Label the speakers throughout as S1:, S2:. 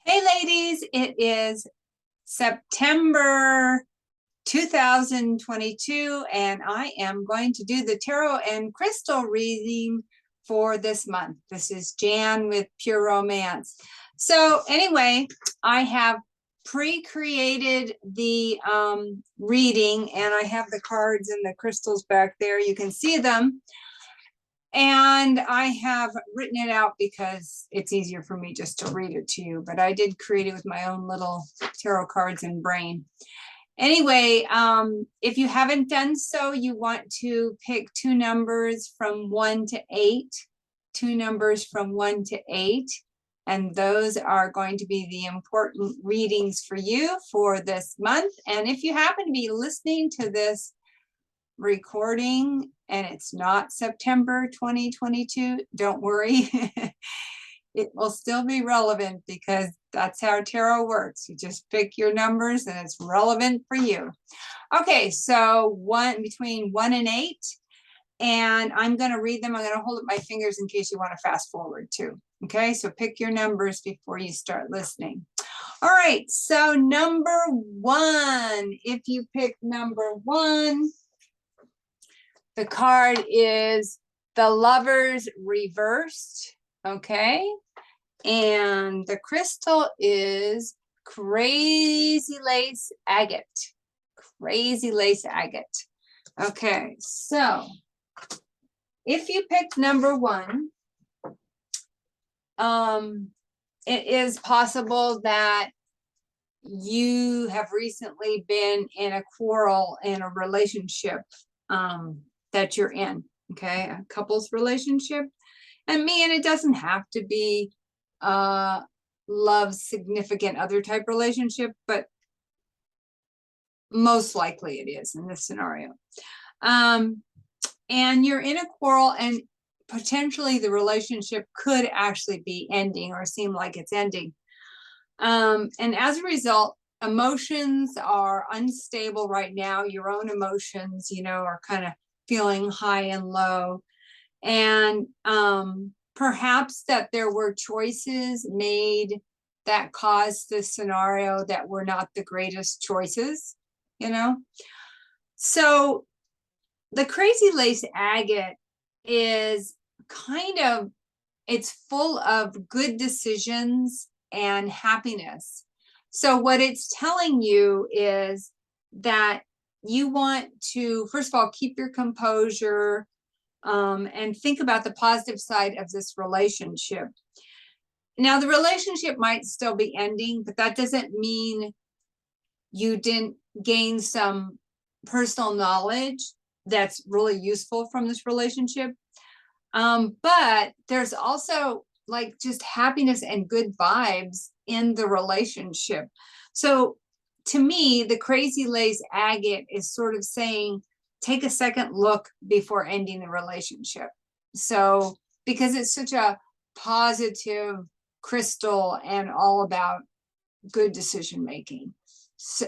S1: Hey ladies, it is September 2022 and I am going to do the tarot and crystal reading for this month. This is Jan with Pure Romance. So anyway, I have pre-created the reading and I have the cards and the crystals back there. You can see them. And I have written it out because it's easier for me just to read it to you, but I did create it with my own little tarot cards and brain. Anyway, if you haven't done so, you want to pick two numbers from 1 to 8, two numbers from 1 to 8, and those are going to be the important readings for you for this month. And if you happen to be listening to this recording and it's not September 2022, don't worry. It will still be relevant because that's how tarot works. You just pick your numbers and it's relevant for you. Okay, so between 1 and 8, and I'm going to read them. I'm going to hold up my fingers in case you want to fast forward too. Okay, so pick your numbers before you start listening. All right, so number 1, if you pick number 1, the card is the Lovers reversed, okay? And the crystal is Crazy Lace Agate. Crazy Lace Agate. Okay, so if you picked number 1, it is possible that you have recently been in a quarrel in a relationship that you're in, okay, a couples relationship. And it doesn't have to be love significant other type relationship, but most likely it is in this scenario. And you're in a quarrel and potentially the relationship could actually be ending or seem like it's ending. And as a result, emotions are unstable right now. Your own emotions, are kind of feeling high and low. And perhaps that there were choices made that caused this scenario that were not the greatest choices, So the Crazy Lace Agate is it's full of good decisions and happiness. So what it's telling you is that you want to, first of all, keep your composure and think about the positive side of this relationship. Now, the relationship might still be ending, but that doesn't mean you didn't gain some personal knowledge that's really useful from this relationship. But there's also like just happiness and good vibes in the relationship. So to me, the Crazy Lace Agate is sort of saying, take a second look before ending the relationship. So, because it's such a positive crystal and all about good decision making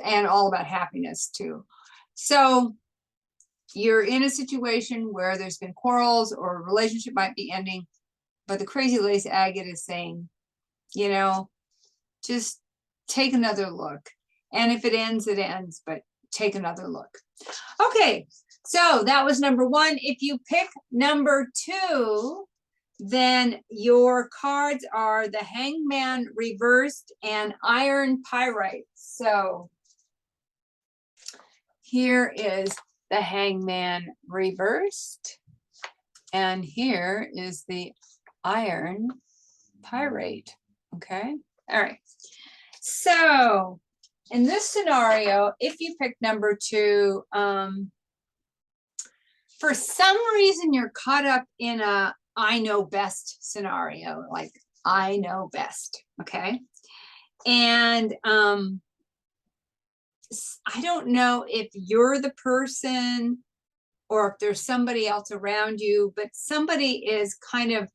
S1: and all about happiness too. So you're in a situation where there's been quarrels or a relationship might be ending, but the Crazy Lace Agate is saying, just take another look. And if it ends, it ends, but take another look. Okay, so that was number 1. If you pick number 2, then your cards are the Hangman reversed and Iron Pyrite. So here is the Hangman reversed, and here is the Iron Pyrite. Okay, all right. So in this scenario, if you pick number 2, for some reason you're caught up in a I know best scenario, like I know best, okay? And I don't know if you're the person or if there's somebody else around you, but somebody is kind of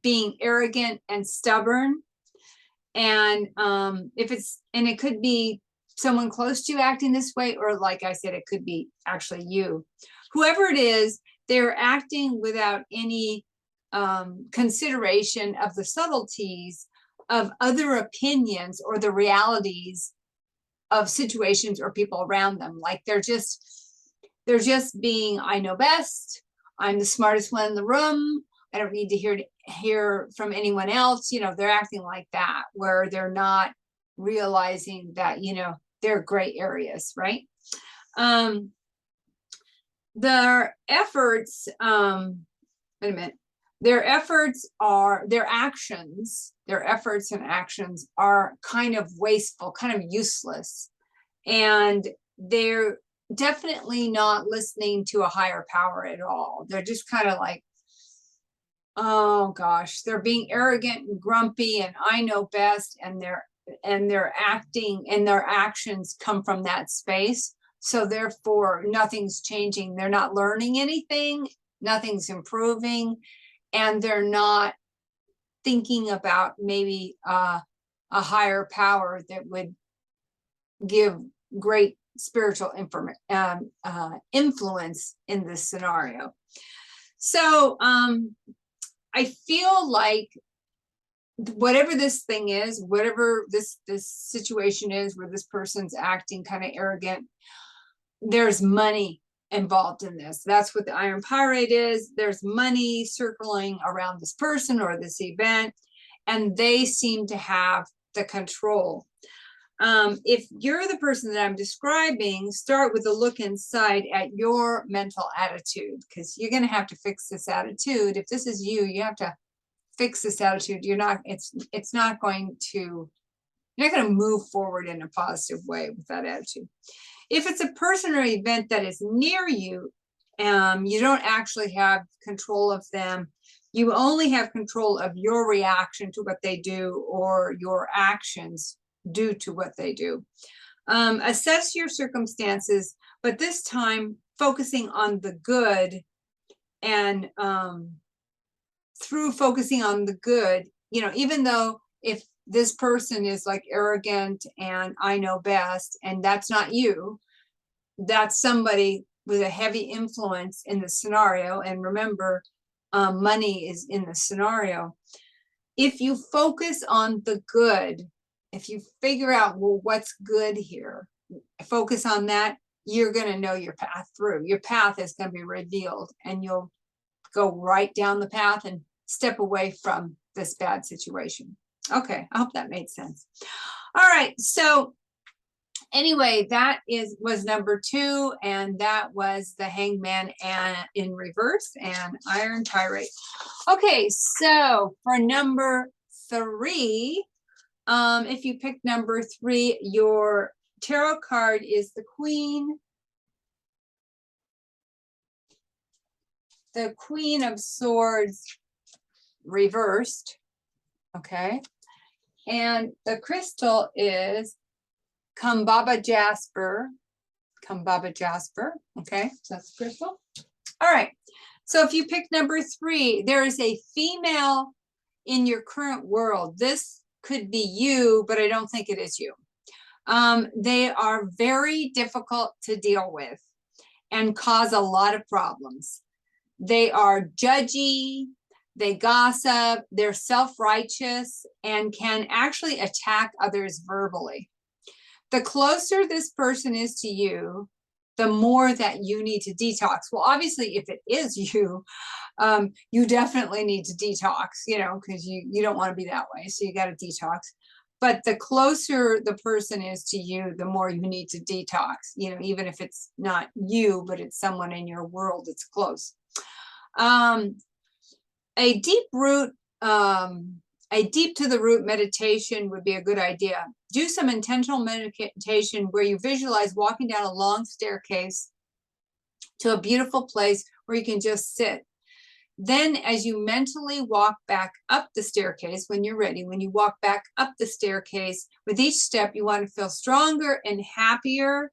S1: being arrogant and stubborn. And it could be someone close to you acting this way, or like I said, it could be actually you. Whoever it is, they're acting without any consideration of the subtleties of other opinions or the realities of situations or people around them. Like they're just being, I know best. I'm the smartest one in the room. I don't need to hear from anyone else. You know, they're acting like that, where they're not realizing that, you know, there are gray areas, right? Their efforts, wait a minute. Their efforts and actions are kind of wasteful, kind of useless. And they're definitely not listening to a higher power at all. They're just kind of like, oh gosh, they're being arrogant and grumpy and I know best, and they're acting, and their actions come from that space. So therefore nothing's changing. They're not learning anything, nothing's improving, and they're not thinking about maybe a higher power that would give great spiritual influence in this scenario. So I feel like whatever this thing is, whatever this situation is where this person's acting kind of arrogant, there's money involved in this. That's what the iron pyrite is. There's money circling around this person or this event, and they seem to have the control. If you're the person that I'm describing, start with a look inside at your mental attitude, because you're going to have to fix this attitude. If this is you, you have to fix this attitude. You're not going to move forward in a positive way with that attitude. If it's a person or event that is near you, you don't actually have control of them. You only have control of your reaction to what they do or your actions due to what they do. Assess your circumstances, but this time focusing on the good, and through focusing on the good, you know, even though if this person is like arrogant and I know best, and that's not you, that's somebody with a heavy influence in the scenario. And remember, money is in the scenario. If you focus on the good, if you figure out, well, what's good here, focus on that, you're going to know your path through. Your path is going to be revealed, and you'll go right down the path and step away from this bad situation. Okay, I hope that made sense. All right, so anyway, that was number 2, and that was the Hangman and in reverse and iron pyrite. Okay, so for number 3, if you pick number 3, your tarot card is the Queen. The Queen of Swords reversed, okay? And the crystal is Kambaba Jasper. Kambaba Jasper, okay? So that's the crystal. All right, so if you pick number 3, there is a female in your current world. This could be you, but I don't think it is you. They are very difficult to deal with and cause a lot of problems. They are judgy, they gossip, they're self-righteous, and can actually attack others verbally. The closer this person is to you, the more that you need to detox. Well, obviously, if it is you, you definitely need to detox, you know, because you don't want to be that way. So you got to detox. But the closer the person is to you, the more you need to detox, you know, even if it's not you, but it's someone in your world that's close. A deep to the root meditation would be a good idea. Do some intentional meditation where you visualize walking down a long staircase to a beautiful place where you can just sit. Then as you mentally walk back up the staircase, when you're ready, when you walk back up the staircase, with each step, you want to feel stronger and happier.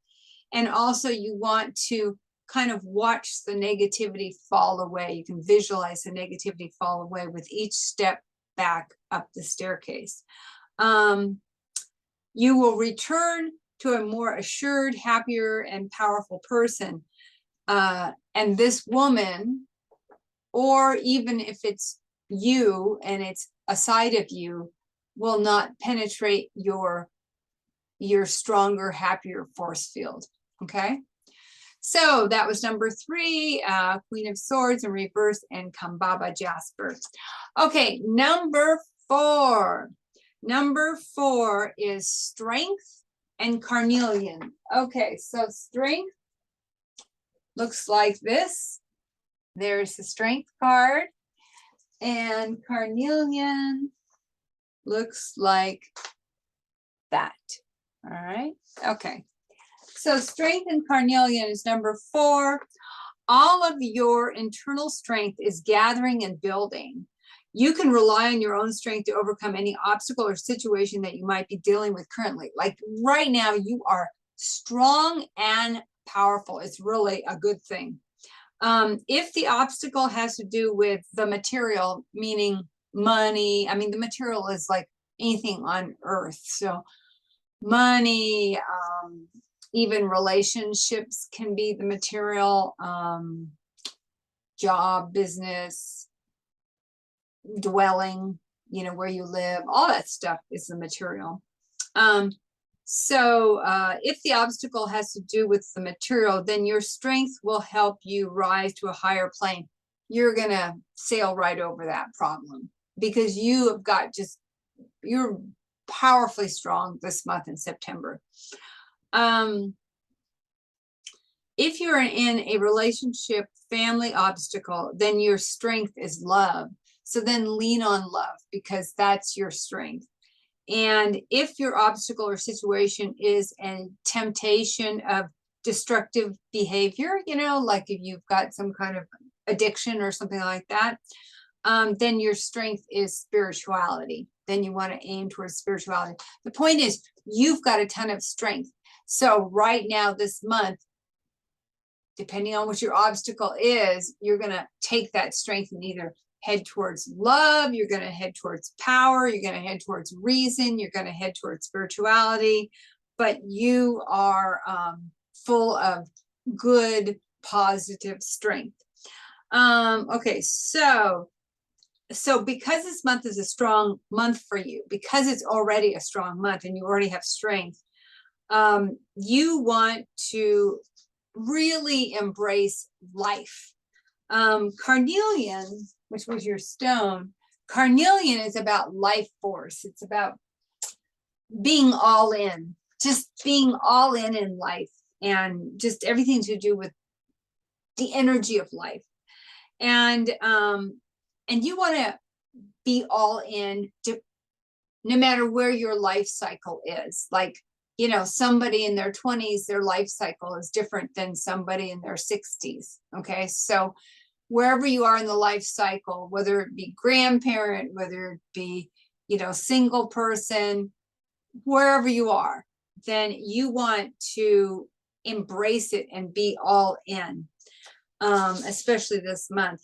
S1: And also you want to kind of watch the negativity fall away. You can visualize the negativity fall away with each step back up the staircase. You will return to a more assured, happier, and powerful person. And this woman, or even if it's you and it's a side of you, will not penetrate your stronger, happier force field. Okay. So that was number 3, Queen of Swords in reverse and Kambaba Jasper. Okay, number 4. Number 4 is Strength and Carnelian. Okay, so Strength looks like this. There's the Strength card. And Carnelian looks like that. All right, okay. So Strength and Carnelian is number 4. All of your internal strength is gathering and building. You can rely on your own strength to overcome any obstacle or situation that you might be dealing with currently. Like right now, you are strong and powerful. It's really a good thing. If the obstacle has to do with the material, meaning money, I mean, the material is like anything on earth. So money, even relationships can be the material, job, business, dwelling, where you live, all that stuff is the material. So if the obstacle has to do with the material, then your strength will help you rise to a higher plane. You're going to sail right over that problem because you have got you're powerfully strong this month in September. If you're in a relationship, family obstacle, then your strength is love. So then lean on love because that's your strength. And if your obstacle or situation is a temptation of destructive behavior, like if you've got some kind of addiction or something like that, then your strength is spirituality. Then you want to aim towards spirituality. The point is, you've got a ton of strength. So right now, this month, depending on what your obstacle is, you're going to take that strength and either head towards love, you're going to head towards power, you're going to head towards reason, you're going to head towards spirituality, but you are full of good, positive strength. Okay, so because this month is a strong month for you, because it's already a strong month and you already have strength, you want to really embrace life. Carnelian, which was your stone, carnelian is about life force. It's about being all in, just being all in life and just everything to do with the energy of life. And you want to be all in no matter where your life cycle is. Like, somebody in their 20s, their life cycle is different than somebody in their 60s. Okay. So wherever you are in the life cycle, whether it be grandparent, whether it be, single person, wherever you are, then you want to embrace it and be all in, especially this month.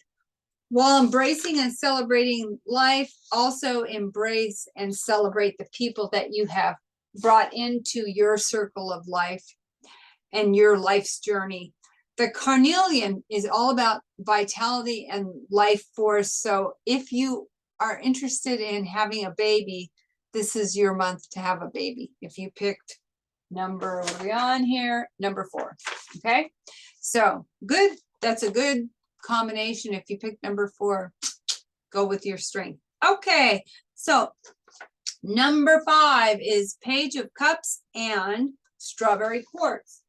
S1: While embracing and celebrating life, also embrace and celebrate the people that you have brought into your circle of life and your life's journey. The carnelian is all about vitality and life force. So if you are interested in having a baby, this is your month to have a baby. If you picked number, what are we on here? Number 4. Okay. So good. That's a good combination. If you pick number 4, go with your strength. Okay. So number 5 is Page of Cups and Strawberry Quartz.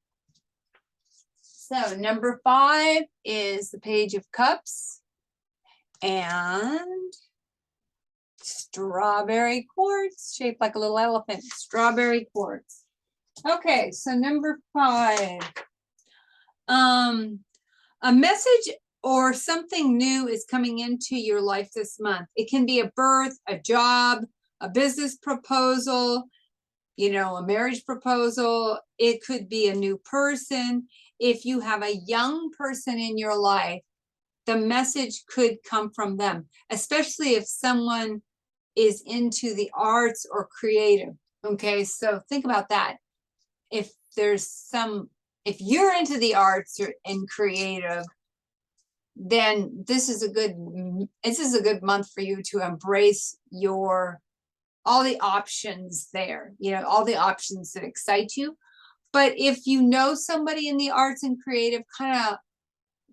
S1: So number 5 is the Page of Cups and Strawberry Quartz, shaped like a little elephant. Strawberry Quartz. Okay, so number 5. A message or something new is coming into your life this month. It can be a birth, a job, a business proposal, a marriage proposal. It could be a new person. If you have a young person in your life, the message could come from them, especially if someone is into the arts or creative. Okay, so think about that. If you're into the arts and creative, then this is a good month for you to embrace your all the options there, you know, all the options that excite you. But if you know somebody in the arts and creative, kind of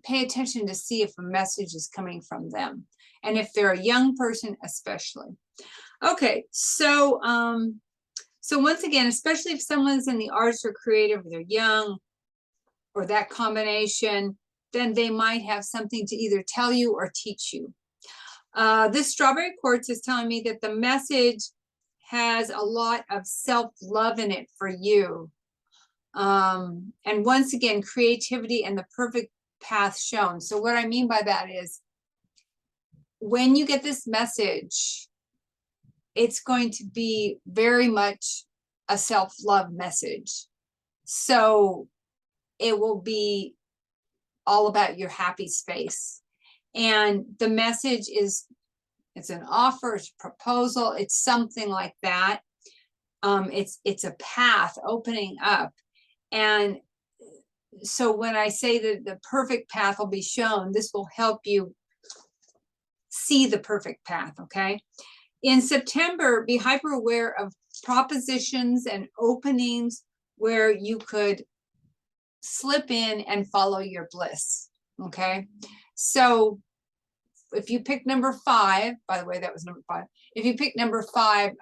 S1: pay attention to see if a message is coming from them. And if they're a young person, especially. Okay, so so once again, especially if someone's in the arts or creative, they're young or that combination, then they might have something to either tell you or teach you. This strawberry quartz is telling me that the message has a lot of self-love in it for you. And once again, creativity and the perfect path shown. So what I mean by that is when you get this message, it's going to be very much a self-love message. So it will be all about your happy space. And the message is, it's an offer, it's a proposal, it's something like that. It's a path opening up. And so when I say that the perfect path will be shown, this will help you see the perfect path, okay? In September, be hyper aware of propositions and openings where you could slip in and follow your bliss, okay? So if you pick number 5, by the way, that was number 5. If you pick number 5,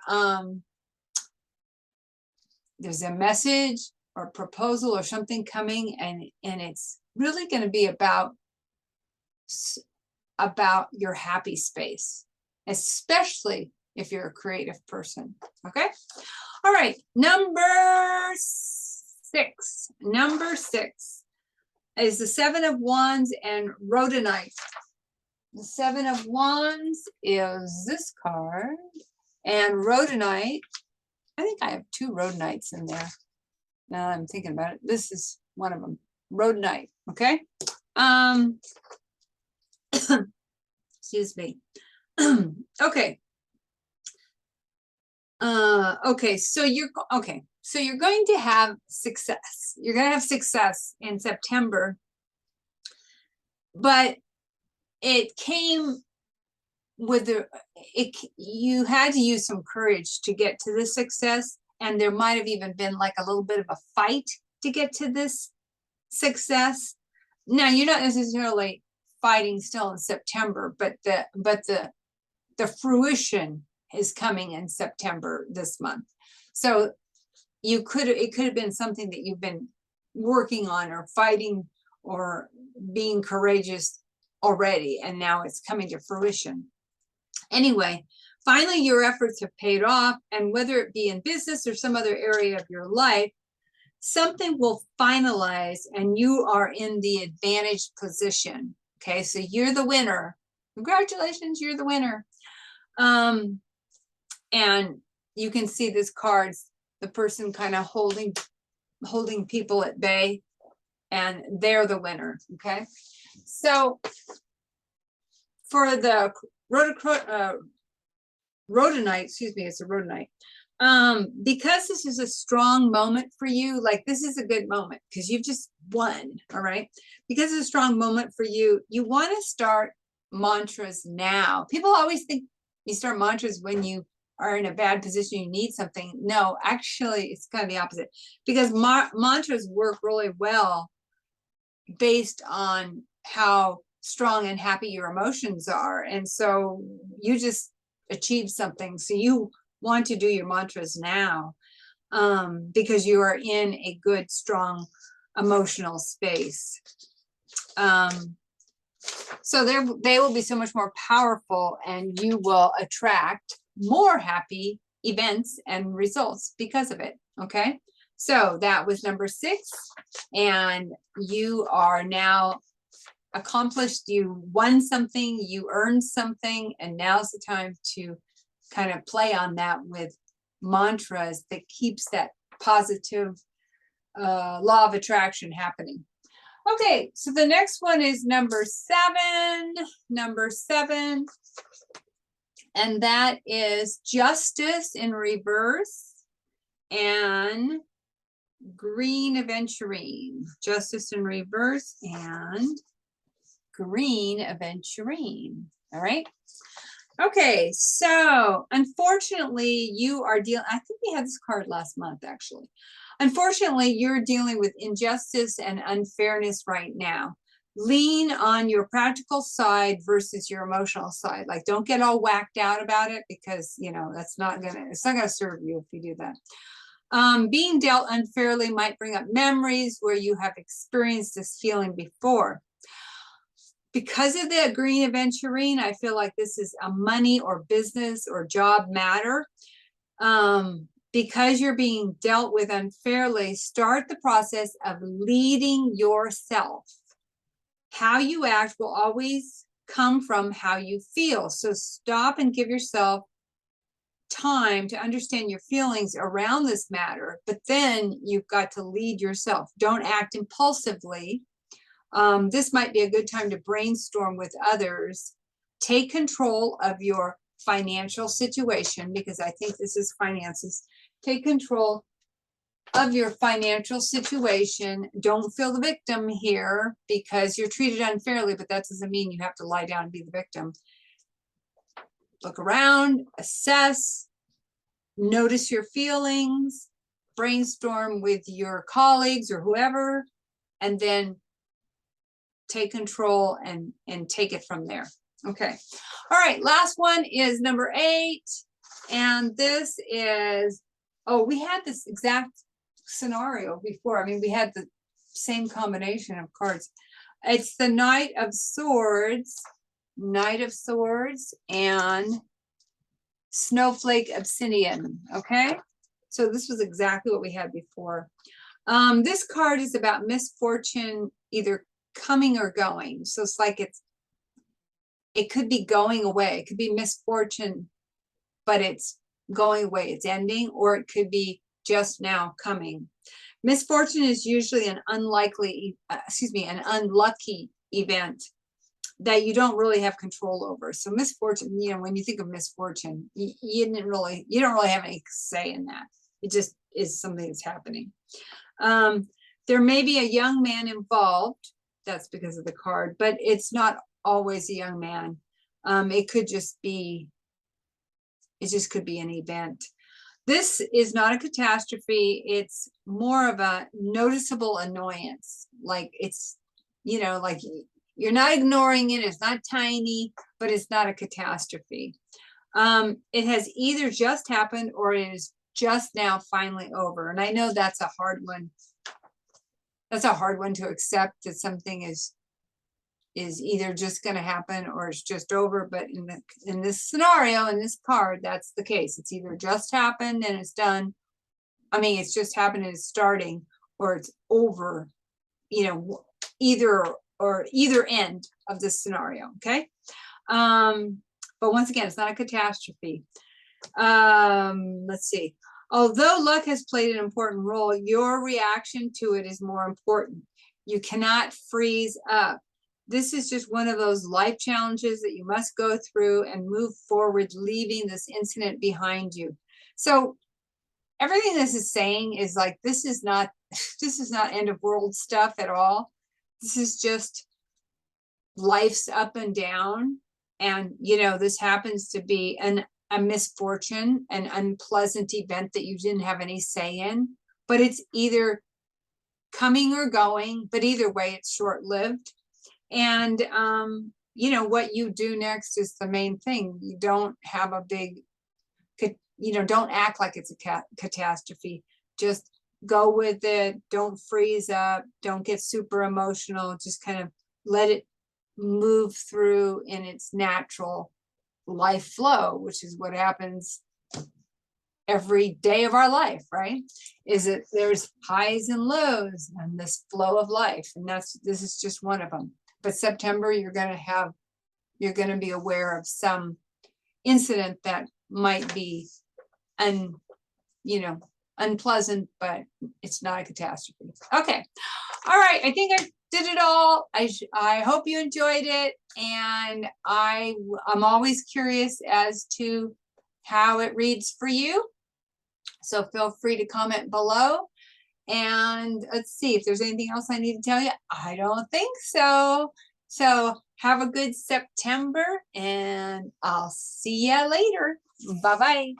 S1: there's a message or proposal or something coming, and it's really going to be about your happy space, especially if you're a creative person. Okay. All right. Number 6. Number 6 is the 7 of Wands and Rhodonite. The 7 of Wands is this card, and Rhodonite, I think I have 2 Rhodonites in there. Now that I'm thinking about it, this is one of them, Rhodonite. Okay. Excuse me. Okay. Okay. So you're going to have success. You're going to have success in September, but it came with you had to use some courage to get to this success. And there might have even been like a little bit of a fight to get to this success. Now, you're not necessarily fighting still in September, but the fruition is coming in September this month. So it could have been something that you've been working on or fighting or being courageous already, and now it's coming to fruition. Anyway, finally, your efforts have paid off, and whether it be in business or some other area of your life, something will finalize and you are in the advantaged position. Okay, so you're the winner. Congratulations, you're the winner. And you can see this card, the person kind of holding people at bay, and they're the winner. Okay, so for the Rhodonite, excuse me, it's a Rhodonite. Because this is a strong moment for you, like this is a good moment because you've just won, all right? Because it's a strong moment for you, you want to start mantras now. People always think you start mantras when you are in a bad position, you need something. No, actually, it's kind of the opposite, because mantras work really well based on how strong and happy your emotions are. And so you just achieve something. So you want to do your mantras now, because you are in a good, strong emotional space. So they will be so much more powerful, and you will attract more happy events and results because of it. Okay, so that was number 6, and you are now accomplished. You won something, you earned something, and now's the time to kind of play on that with mantras that keeps that positive law of attraction happening. Okay, so the next one is number 7, and that is Justice in reverse and Green Aventurine. Justice in reverse and Green Aventurine. All right. Okay, so unfortunately, you are dealing, I think we had this card last month, actually. Unfortunately, you're dealing with injustice and unfairness right now. Lean on your practical side versus your emotional side. Like, don't get all whacked out about it, because, you know, it's not gonna serve you if you do that. Being dealt unfairly might bring up memories where you have experienced this feeling before. Because of the green aventurine, I feel like this is a money or business or job matter. Because you're being dealt with unfairly, start the process of leading yourself. How you act will always come from how you feel. So stop and give yourself time to understand your feelings around this matter, but then you've got to lead yourself. Don't act impulsively. This might be a good time to brainstorm with others. Take control of your financial situation, because I think this is finances. Take control of your financial situation. Don't feel the victim here, because you're treated unfairly, but that doesn't mean you have to lie down and be the victim. Look around, assess, notice your feelings, brainstorm with your colleagues or whoever, and then take control and take it from there. Okay. All right. Last one is number 8. And this is, oh, we had this exact scenario before. I mean, we had the same combination of cards. It's the Knight of Swords, and Snowflake Obsidian. Okay. So this was exactly what we had before. This card is about misfortune, either coming or going. So it's like it could be going away. It could be misfortune, but it's going away, it's ending, or it could be just now coming. Misfortune is usually an unlucky event that you don't really have control over. So misfortune, you know, when you think of misfortune, you don't really have any say in that. It just is something that's happening. There may be a young man involved. That's because of the card, but it's not always a young man. It could just be, it just could be an event. This is not a catastrophe. It's more of a noticeable annoyance. Like, it's, you know, like you're not ignoring it. It's not tiny, but it's not a catastrophe. It has either just happened or it is just now finally over. And I know that's a hard one. That's a hard one to accept, that something is either just going to happen or it's just over. But in this scenario, in this card, that's the case. It's either just happened and it's done. I mean, it's just happened and it's starting, or it's over, you know, either end of this scenario. Okay. But once again, it's not a catastrophe. Let's see. Although luck has played an important role, your reaction to it is more important. You cannot freeze up. This is just one of those life challenges that you must go through and move forward, leaving this incident behind you. So everything this is saying is like, this is not end of world stuff at all. This is just life's up and down. And, you know, this happens to be a misfortune, an unpleasant event that you didn't have any say in, but it's either coming or going, but either way, it's short-lived. And, you know, what you do next is the main thing. You don't have a big, you know, don't act like it's a catastrophe. Just go with it. Don't freeze up. Don't get super emotional. Just kind of let it move through in its natural life flow, which is what happens every day of our life, right? Is it there's highs and lows and this flow of life, and this is just one of them. But September, you're going to be aware of some incident that might be unpleasant, but it's not a catastrophe. Okay. All right. I think I did it all. I hope you enjoyed it. And I'm always curious as to how it reads for you. So feel free to comment below. And let's see if there's anything else I need to tell you. I don't think so. So Have a good September, and I'll see ya later. Bye-bye.